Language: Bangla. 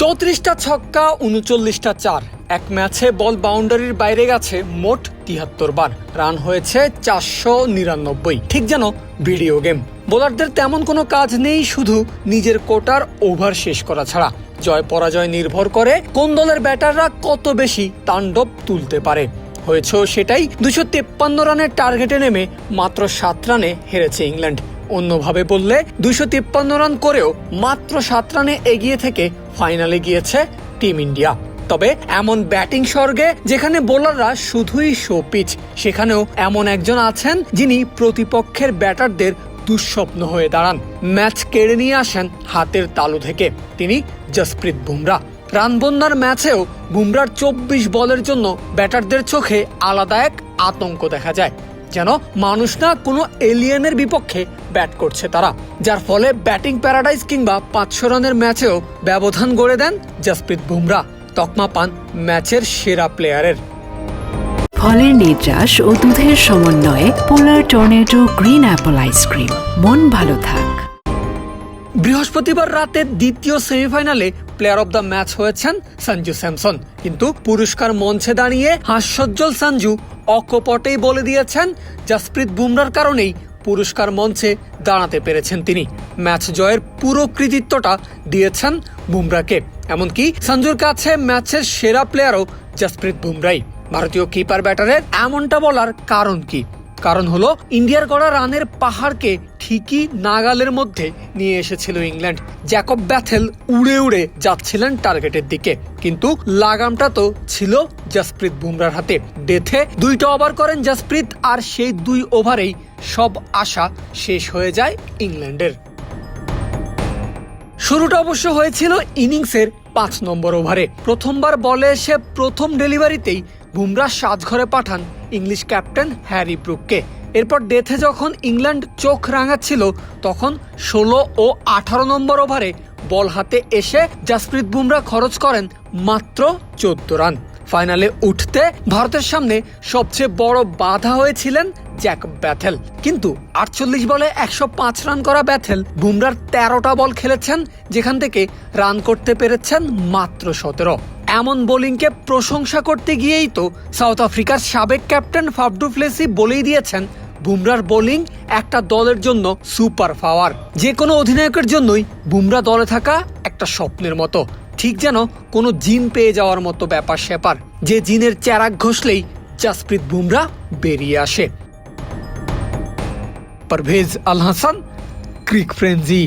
34টা ছক্কা 39টা চার, এক ম্যাচে বল বাউন্ডারির বাইরে গেছে মোট 73 বার, রান হয়েছে 499। ঠিক যেন ভিডিও গেম। বোলারদের তেমন কোনো কাজ নেই, শুধু নিজের কোটার ওভার শেষ করা ছাড়া। জয় পরাজয় নির্ভর করে কোন দলের ব্যাটাররা কত বেশি তাণ্ডব তুলতে পারে। হয়েছেও সেটাই। 253 রানের টার্গেটে নেমে মাত্র 7 রানে হেরেছে ইংল্যান্ড। অন্যভাবে বললে 253 রান করেও মাত্র 7 রানে এগিয়ে থেকে ফাইনালে গিয়েছে টিম ইন্ডিয়া। তবে এমন ব্যাটিং স্বর্গে যেখানে বোলাররা শুধুই শো পিচ, সেখানেও এমন একজন আছেন যিনি প্রতিপক্ষের ব্যাটারদের দুঃস্বপ্ন হয়ে দাঁড়ান। ম্যাচ কেড়ে নিয়ে আসেন হাতের তালু থেকে। তিনি জসপ্রীত বুমরা। রানবন্যার ম্যাচেও বুমরার 24 বলের জন্য ব্যাটারদের চোখে আলাদা এক আতঙ্ক দেখা যায়, যেন মানুষ না কোনো এলিয়েনের বিপক্ষে ব্যাট করছে তারা। যার ফলে ব্যাটিং প্যারাডাইজ কিংবা 500 রানের ম্যাচেও ব্যবধান গড়ে দেন জসপ্রীত বুমরা। তকমা পান ম্যাচের সেরা প্লেয়ারের। ফলের নির্যাস ও দুধের সমন্বয়ে পোলার টর্নেডো গ্রিন অ্যাপল আইসক্রিম। মন ভালো থাক। বৃহস্পতিবার রাতে দ্বিতীয় সেমিফাইনালে প্লেয়ার অব দ্য ম্যাচ হয়েছেন সঞ্জু স্যামসন। কিন্তু পুরস্কার মঞ্চে দাঁড়িয়ে হাস্যোজ্জ্বল সঞ্জু অকপটেই বলে দিয়েছেন জসপ্রীত বুমরার কারণেই পুরস্কার মঞ্চে দাঁড়াতে পেরেছেন তিনি। ম্যাচ জয়ের পুরো কৃতিত্বটা দিয়েছেন বুমরাকে। এমনকি সঞ্জুর কাছে ম্যাচের সেরা প্লেয়ারও জসপ্রীত বুমরাই। ভারতীয় কিপার ব্যাটারের এমনটা বলার কারণ কি? কারণ হলো ইন্ডিয়ার গড়া রানের পাহাড়কে ঠিকই নাগালের মধ্যে নিয়ে এসেছিল ইংল্যান্ড। জ্যাকব ব্যাথেল উড়ে উড়ে যাচ্ছিলেন টার্গেটের দিকে, কিন্তু লাগামটা তো ছিল জসপ্রীত বুমরার হাতে। ডেথে 2টা ওভার করেন জসপ্রীত, আর সেই 2 ওভারেই সব আশা শেষ হয়ে যায় ইংল্যান্ডের। শুরুটা অবশ্য হয়েছিল ইনিংসের 5 নম্বর ওভারে। প্রথমবার বলে এসে প্রথম ডেলিভারিতেই বুমরা সাজঘরে পাঠান ইংলিশ ক্যাপ্টেন হ্যারি ব্রুককে। এরপর ডেথে যখন ইংল্যান্ড চোখ রাঙাচ্ছিল, তখন 16 ও 18 নম্বর ওভারে বল হাতে এসে জসপ্রীত বুমরা খরচ করেন মাত্র 14 রান। ফাইনালে উঠতে ভারতের সামনে সবচেয়ে বড় বাধা হয়েছিলেন জ্যাকব ব্যাথেল। কিন্তু 48 বলে 105 রান করা ব্যাথেল বুমরার 13টা বল খেলেছেন, যেখান থেকে রান করতে পেরেছেন মাত্র 17। এমন বোলিংকে প্রশংসা করতে গিয়েই তো সাউথ আফ্রিকার সাবেক ক্যাপ্টেন ফাফ ডু প্লেসি বলেই দিয়েছেন বুমরার বোলিং একটা দলের জন্য সুপার পাওয়ার। যে কোনো অধিনায়কের জন্যই বুমরা দলে থাকা একটা স্বপ্নের মতো, ঠিক যেন কোনো জিন পেয়ে যাওয়ার মতো ব্যাপার স্যাপার, যে জিনের চেরাগ ঘষলেই জসপ্রীত বুমরা বেরিয়ে আসে। পারভেজ আল হাসান, ক্রিক ফ্রেঞ্জি।